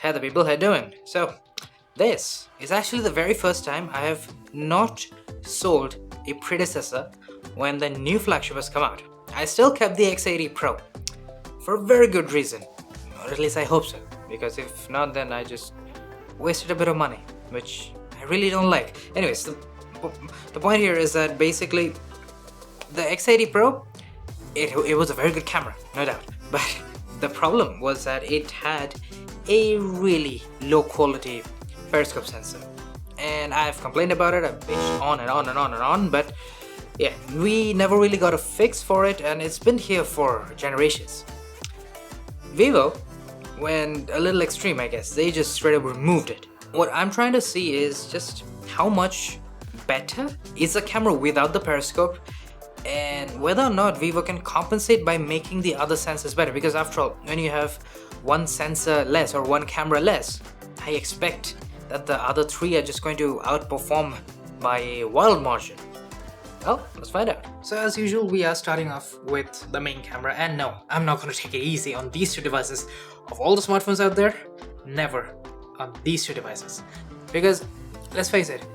Hey the people, how you doing? So, this is actually the very first time I have not sold a predecessor when the new flagship has come out. I still kept the X80 Pro for a very good reason, or at least I hope so, because if not then I just wasted a bit of money, which I really don't like. Anyways, the point here is that basically the X80 Pro, it was a very good camera, no doubt, but the problem was that it had a really low quality periscope sensor, and I've complained about it, I've bitched on and on and on and on, but yeah, we never really got a fix for it, and it's been here for generations. Vivo went a little extreme, I guess. They just straight up removed it. What I'm trying to see is just how much better is the camera without the periscope, and whether or not Vivo can compensate by making the other sensors better, because after all, when you have one sensor less or one camera less, I expect that the other three are just going to outperform by a wild margin. Well, let's find out. So as usual, we are starting off with the main camera, and no, I'm not going to take it easy on these two devices. Of all the smartphones out there, never on these two devices, because let's face it,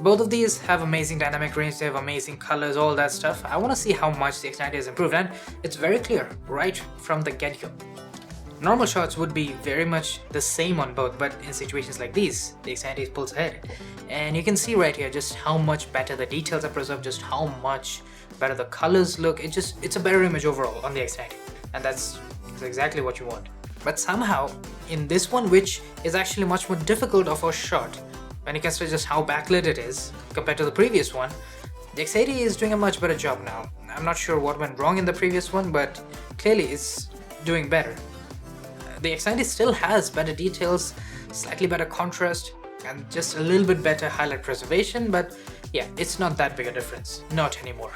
both of these have amazing dynamic range, they have amazing colors, all that stuff. I want to see how much the X90 has improved, and it's very clear right from the get-go. Normal shots would be very much the same on both, but in situations like these, the X90 pulls ahead. And you can see right here just how much better the details are preserved, just how much better the colors look. It's a better image overall on the X90, and that's exactly what you want. But somehow, in this one, which is actually much more difficult of a shot, when you consider just how backlit it is compared to the previous one, the X80 is doing a much better job now. I'm not sure what went wrong in the previous one, but clearly it's doing better. The X90 still has better details, slightly better contrast, and just a little bit better highlight preservation, but yeah, it's not that big a difference, not anymore.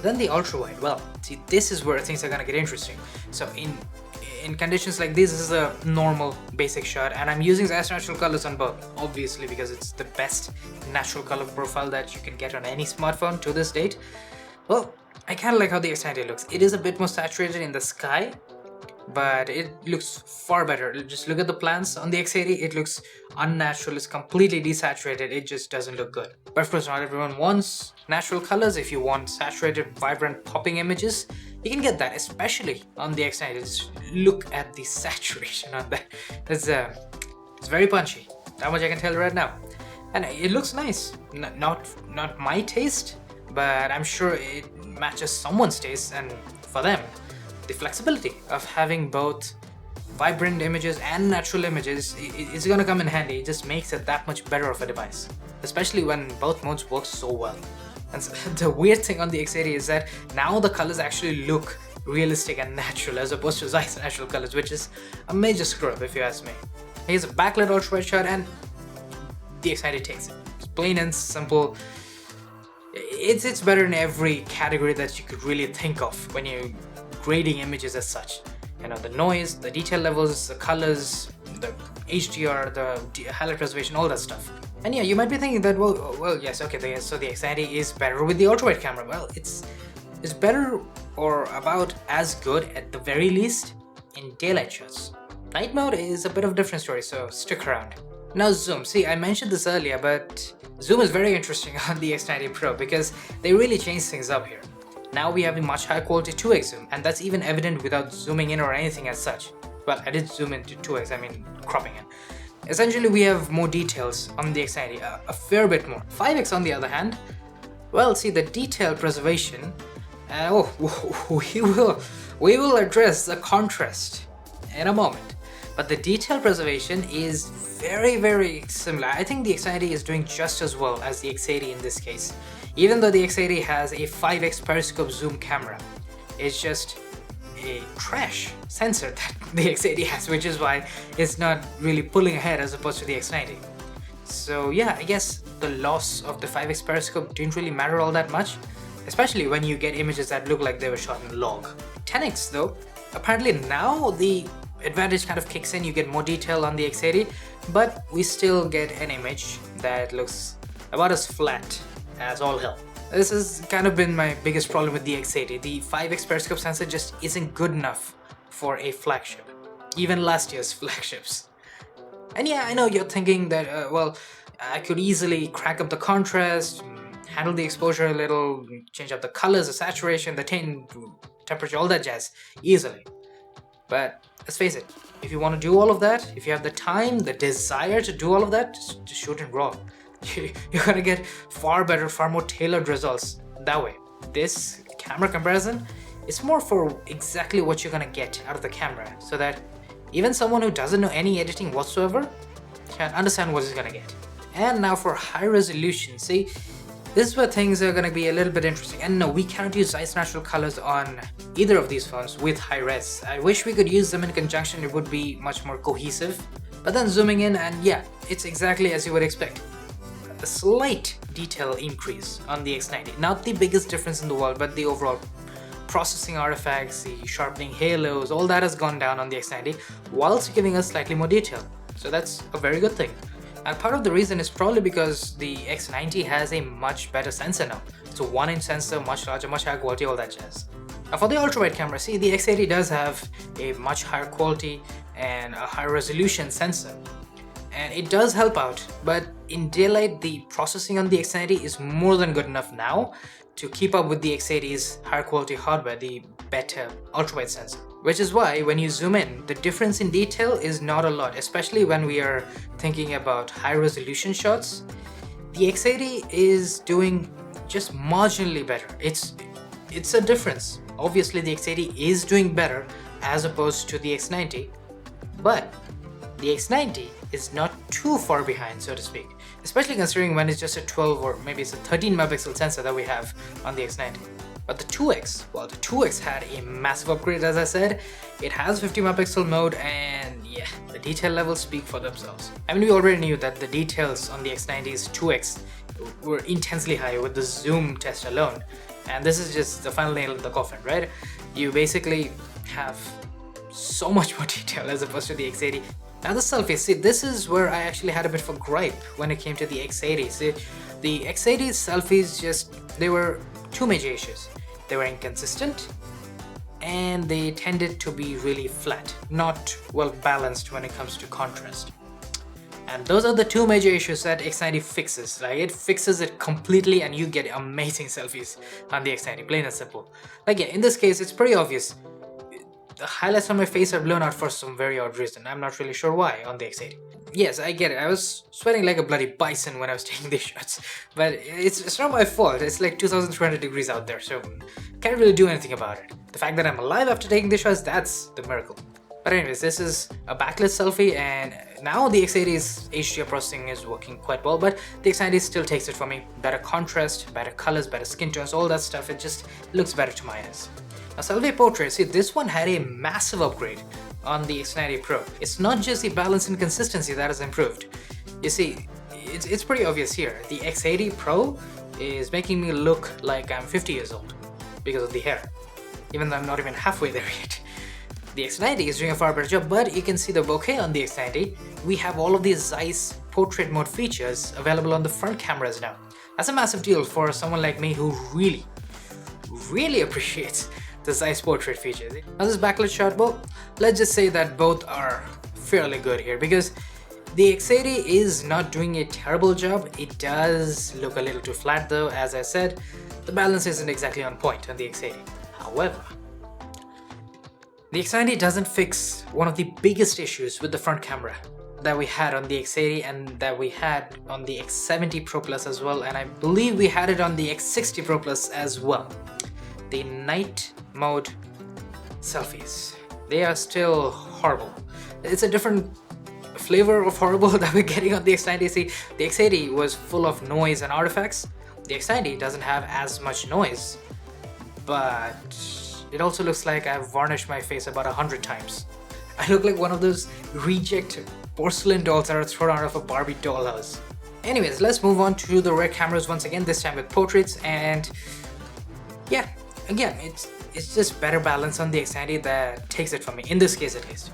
Then the ultrawide, well, see, this is where things are gonna get interesting. So in conditions like this is a normal basic shot, and I'm using as natural colors on both, obviously, because it's the best natural color profile that you can get on any smartphone to this date. Well, I kind of like how the X90 looks. It is a bit more saturated in the sky, but it looks far better. Just look at the plants on the X80, it looks unnatural, it's completely desaturated, it just doesn't look good. But of course, not everyone wants natural colors. If you want saturated, vibrant, popping images, you can get that, especially on the X90. Just look at the saturation on that. It's very punchy, that much I can tell you right now. And it looks nice. Not my taste, but I'm sure it matches someone's taste, and for them, the flexibility of having both vibrant images and natural images is gonna come in handy. It just makes it that much better of a device, especially when both modes work so well. And so, the weird thing on the X80 is that now the colors actually look realistic and natural as opposed to Zeiss natural colors, which is a major screw up if you ask me. Here's a backlit ultrawide shot, and the X90 takes it. It's plain and simple. It's better in every category that you could really think of when you're grading images as such. You know, the noise, the detail levels, the colors, the HDR, the highlight preservation, all that stuff. And yeah, you might be thinking that, well, yes, okay, so the X90 is better with the ultrawide camera. Well, it's better or about as good at the very least in daylight shots. Night mode is a bit of a different story, so stick around. Now zoom. See, I mentioned this earlier, but zoom is very interesting on the X90 Pro because they really changed things up here. Now we have a much higher quality 2x zoom, and that's even evident without zooming in or anything as such. Well, I did zoom into 2x, I mean cropping in. Essentially, we have more details on the X90, a fair bit more. 5x on the other hand, well, see, the detail preservation, we will address the contrast in a moment. But the detail preservation is very, very similar. I think the X90 is doing just as well as the X80 in this case. Even though the X80 has a 5x periscope zoom camera, it's just a trash sensor that the X80 has, which is why it's not really pulling ahead as opposed to the X90. So yeah, I guess the loss of the 5x periscope didn't really matter all that much, especially when you get images that look like they were shot in log. 10x though, apparently now the advantage kind of kicks in, you get more detail on the X80, but we still get an image that looks about as flat as all hell. This has kind of been my biggest problem with the X80. The 5x periscope sensor just isn't good enough for a flagship, even last year's flagships. And yeah, I know you're thinking that, well, I could easily crank up the contrast, handle the exposure a little, change up the colors, the saturation, the temperature, all that jazz, easily. But let's face it, if you want to do all of that, if you have the time, the desire to do all of that, just shoot in RAW. You're gonna get far better, far more tailored results that way. This camera comparison is more for exactly what you're gonna get out of the camera, so that even someone who doesn't know any editing whatsoever can understand what he's gonna get. And now for high resolution, see, this is where things are gonna be a little bit interesting. And no, we cannot use Zeiss natural colors on either of these phones with high res. I wish we could use them in conjunction, it would be much more cohesive. But then zooming in, and yeah, it's exactly as you would expect. A slight detail increase on the X90. Not the biggest difference in the world, but the overall processing artifacts, the sharpening halos, all that has gone down on the X90, whilst giving us slightly more detail. So that's a very good thing. And part of the reason is probably because the X90 has a much better sensor now. It's a 1-inch sensor, much larger, much higher quality, all that jazz. Now for the ultrawide camera, see, the X80 does have a much higher quality and a higher resolution sensor. And it does help out, but in daylight, the processing on the X90 is more than good enough now to keep up with the X80's higher quality hardware, the better ultrawide sensor. Which is why when you zoom in, the difference in detail is not a lot, especially when we are thinking about high resolution shots. The X80 is doing just marginally better. It's a difference. Obviously the X80 is doing better as opposed to the X90, but the X90 is not too far behind, so to speak, especially considering when it's just a 12 or maybe it's a 13 megapixel sensor that we have on the X90. But the 2X, well, the 2X had a massive upgrade, as I said. It has 50 megapixel mode, and yeah, the detail levels speak for themselves. I mean, we already knew that the details on the X90's 2X were intensely high with the zoom test alone, and this is just the final nail in the coffin, right? You basically have so much more detail as opposed to the X80. Now the selfie, see, this is where I actually had a bit of a gripe when it came to the X80. See, the X80's selfies they were two major issues. They were inconsistent and they tended to be really flat, not well balanced when it comes to contrast. And those are the two major issues that X90 fixes. Like, it fixes it completely and you get amazing selfies on the X90, plain and simple. Like, yeah, in this case, it's pretty obvious. The highlights on my face are blown out for some very odd reason. I'm not really sure why on the X80. Yes, I get it. I was sweating like a bloody bison when I was taking these shots. But it's not my fault. It's like 2,300 degrees out there, so can't really do anything about it. The fact that I'm alive after taking these shots, that's the miracle. But anyways, this is a backlit selfie, and now the X80's HDR processing is working quite well, but the X90 still takes it for me. Better contrast, better colors, better skin tones, all that stuff. It just looks better to my eyes. Now Selfie Portrait, see, this one had a massive upgrade on the X90 Pro. It's not just the balance and consistency that has improved. You see, it's pretty obvious here. The X80 Pro is making me look like I'm 50 years old because of the hair, even though I'm not even halfway there yet. The X90 is doing a far better job, but you can see the bokeh on the X90. We have all of these Zeiss portrait mode features available on the front cameras now. That's a massive deal for someone like me who really appreciates the Zeiss portrait features. Now this backlit shot, well, let's just say that both are fairly good here, because the X80 is not doing a terrible job. It does look a little too flat though, as I said. The balance isn't exactly on point on the X80. However, the X90 doesn't fix one of the biggest issues with the front camera that we had on the X80 and that we had on the X70 Pro Plus as well, and I believe we had it on the X60 Pro Plus as well. The night mode selfies. They are still horrible. It's a different flavor of horrible that we're getting on the X90. See, the X80 was full of noise and artifacts. The X90 doesn't have as much noise, but it also looks like I've varnished my face about 100 times. I look like one of those reject porcelain dolls that are thrown out of a Barbie dollhouse. Anyways, let's move on to the rear cameras once again, this time with portraits, and yeah, again, it's just better balance on the X90 that takes it for me, in this case at least.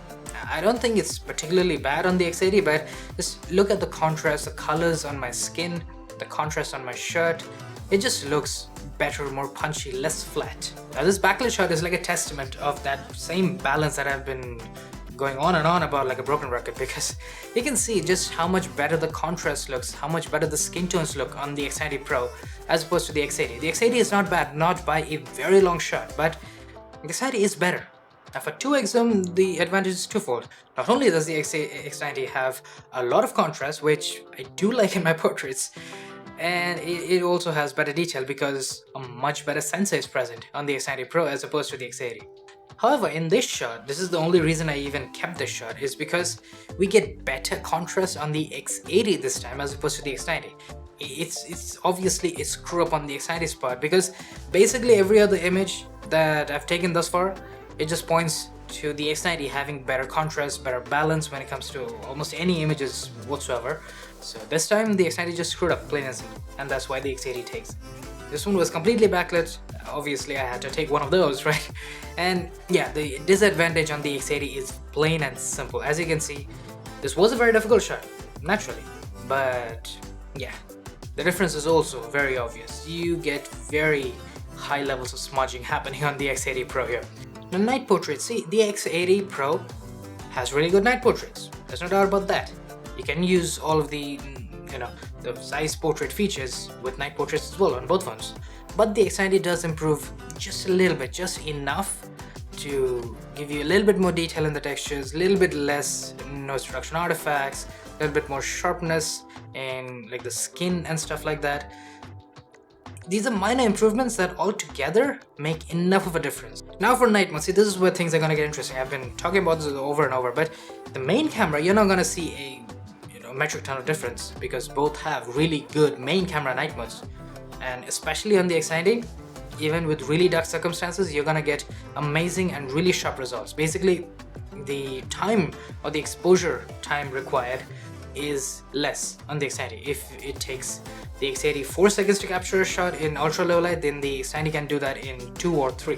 I don't think it's particularly bad on the X80, but just look at the contrast, the colors on my skin, the contrast on my shirt. It just looks better, more punchy, less flat. Now this backlit shot is like a testament of that same balance that I've been going on and on about like a broken record, because you can see just how much better the contrast looks, how much better the skin tones look on the X90 Pro as opposed to the X80. The X80 is not bad, not by a very long shot, but the X90 is better. Now for 2x zoom, the advantage is twofold. Not only does the X90 have a lot of contrast, which I do like in my portraits, and it also has better detail because a much better sensor is present on the X90 Pro as opposed to the X80. However, in this shot, this is the only reason I even kept this shot, is because we get better contrast on the X80 this time as opposed to the X90. It's obviously a screw up on the X90's part, because basically every other image that I've taken thus far, it just points to the X90 having better contrast, better balance when it comes to almost any images whatsoever. So this time the X90 just screwed up, plain and simple, and that's why the X80 takes. This one was completely backlit. Obviously I had to take one of those, right? And yeah, the disadvantage on the X80 is plain and simple. As you can see, this was a very difficult shot, naturally, but yeah, the difference is also very obvious. You get very high levels of smudging happening on the X80 Pro here. The night portraits, see, the X80 Pro has really good night portraits. There's no doubt about that. You can use all of the, the size portrait features with night portraits as well on both phones. But the X90 does improve just a little bit, just enough to give you a little bit more detail in the textures, a little bit less noise reduction artifacts, a little bit more sharpness in like the skin and stuff like that. These are minor improvements that altogether make enough of a difference. Now for night mode, see, this is where things are gonna get interesting. I've been talking about this over and over, but the main camera, you're not gonna see a metric ton of difference, because both have really good main camera night modes. And especially on the X90, even with really dark circumstances, you're gonna get amazing and really sharp results. Basically, the time or the exposure time required is less on the X90. If it takes the X80 4 seconds to capture a shot in ultra low light, then the X90 can do that in 2 or 3.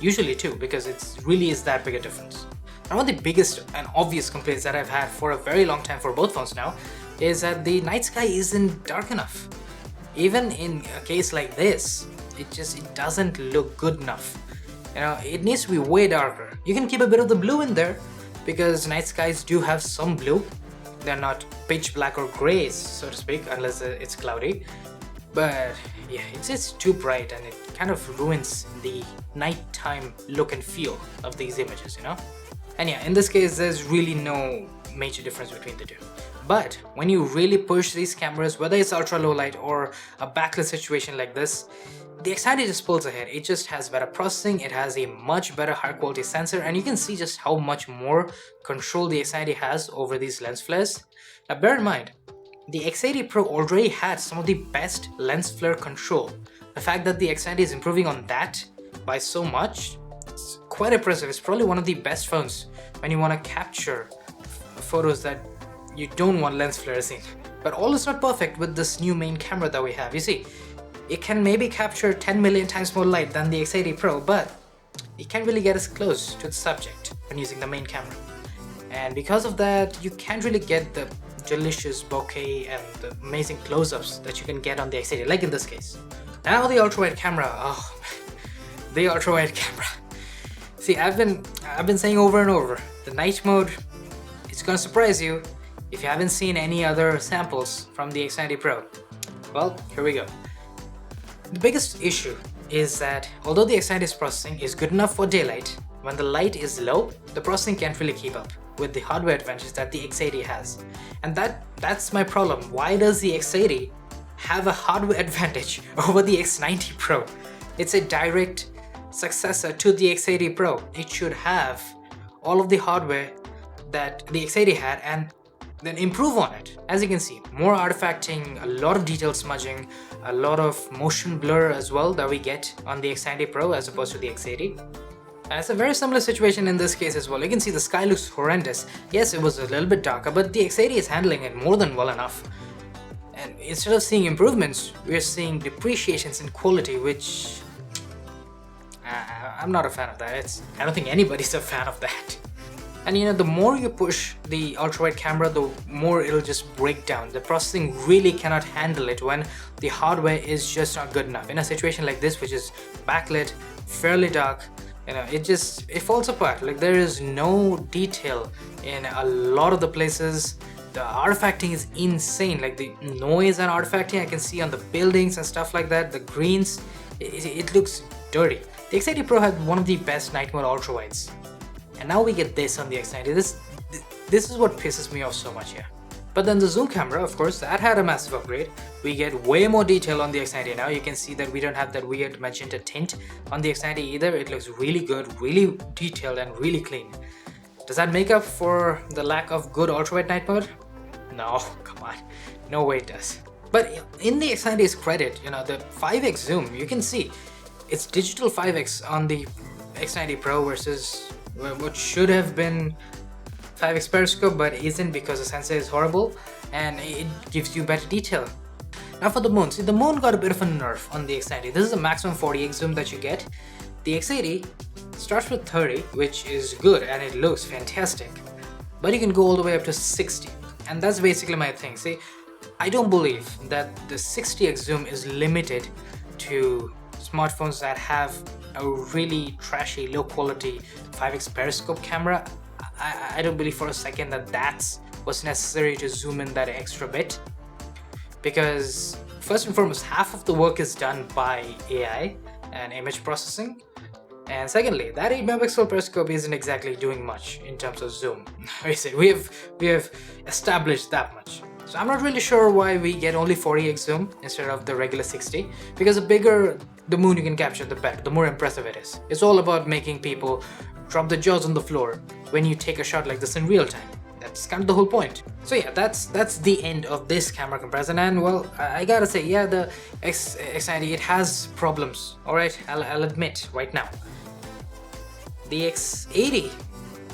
Usually 2, because it really is that big a difference. And one of the biggest and obvious complaints that I've had for a very long time for both phones now is that the night sky isn't dark enough. Even in a case like this, it doesn't look good enough. It needs to be way darker. You can keep a bit of the blue in there, because night skies do have some blue. They're not pitch black or gray, so to speak, unless it's cloudy. But yeah, it's just too bright, and it kind of ruins the nighttime look and feel of these images, And yeah, in this case, there's really no major difference between the two. But when you really push these cameras, whether it's ultra low light or a backlit situation like this, the X90 just pulls ahead. It just has better processing, it has a much better high quality sensor, and you can see just how much more control the X90 has over these lens flares. Now bear in mind, the X80 Pro already had some of the best lens flare control. The fact that the X90 is improving on that by so much, it's quite impressive. It's probably one of the best phones when you want to capture photos that you don't want lens flares in. But all is not perfect with this new main camera that we have. You see, it can maybe capture 10 million times more light than the X80 Pro, but it can't really get as close to the subject when using the main camera. And because of that, you can't really get the delicious bokeh and the amazing close-ups that you can get on the X80, like in this case. Now the ultrawide camera, the ultrawide camera. See, I've been saying over and over, the night mode, it's gonna surprise you if you haven't seen any other samples from the X90 Pro. Well, here we go. The biggest issue is that although the X90's processing is good enough for daylight, when the light is low, the processing can't really keep up with the hardware advantage that the X80 has. And that's my problem. Why does the X80 have a hardware advantage over the X90 Pro? It's a direct successor to the X80 Pro. It should have all of the hardware that the X80 had and then improve on it. As you can see, more artifacting, a lot of detail smudging, a lot of motion blur as well that we get on the X90 Pro as opposed to the X80. And it's a very similar situation in this case as well. You can see the sky looks horrendous. Yes, it was a little bit darker, but the X80 is handling it more than well enough. And instead of seeing improvements, we're seeing depreciations in quality, which I'm not a fan of that. I don't think anybody's a fan of that. And the more you push the ultrawide camera, the more it'll just break down. The processing really cannot handle it when the hardware is just not good enough. In a situation like this, which is backlit, fairly dark, You know, it falls apart. Like, there is no detail in a lot of the places. The artifacting is insane. Like, the noise and artifacting I can see on the buildings and stuff like that, the greens, it looks dirty. The X80 Pro had one of the best night mode ultra wides, and now we get this on the X90. This is what pisses me off so much here. But then the zoom camera, of course, that had a massive upgrade. We get way more detail on the X90 now. You can see that we don't have that weird magenta tint on the X90 either. It looks really good, really detailed, and really clean. Does that make up for the lack of good ultrawide night mode? No, come on, no way it does. But in the X90's credit, you know, the 5x zoom, you can see it's digital 5x on the X90 Pro versus what should have been 5x periscope but isn't because the sensor is horrible, and it gives you better detail. Now for the moon, see, the moon got a bit of a nerf on the X90. This is the maximum 40x zoom that you get. The X80 starts with 30, which is good and it looks fantastic, but you can go all the way up to 60, and that's basically my thing. See, I don't believe that the 60x zoom is limited to smartphones that have a really trashy, low quality 5x periscope camera. I don't believe for a second that that's what's necessary to zoom in that extra bit, because first and foremost, half of the work is done by AI and image processing, and secondly, that 8 megapixel periscope isn't exactly doing much in terms of zoom. We have established that much. So I'm not really sure why we get only 40x zoom instead of the regular 60, because the bigger the moon you can capture, the better, the more impressive it is. It's all about making people drop their jaws on the floor when you take a shot like this in real time. That's kind of the whole point. So yeah, that's the end of this camera comparison, and well, I gotta say, yeah, the X90, it has problems, alright, I'll admit right now. The X80,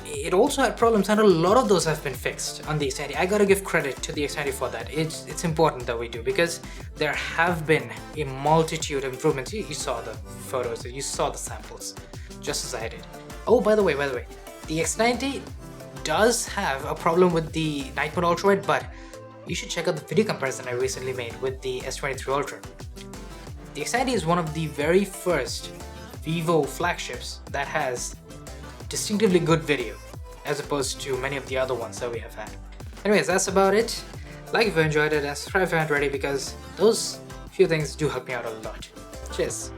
it also had problems, and a lot of those have been fixed on the X90. I gotta give credit to the X90 for that. It's important that we do, because there have been a multitude of improvements. You saw the photos, you saw the samples, just as I did. Oh, by the way, the X90 does have a problem with the night mode ultrawide, but you should check out the video comparison I recently made with the S23 Ultra. The X90 is one of the very first Vivo flagships that has distinctively good video, as opposed to many of the other ones that we have had. Anyways, that's about it. Like if you enjoyed it, and subscribe if you haven't already, because those few things do help me out a lot. Cheers!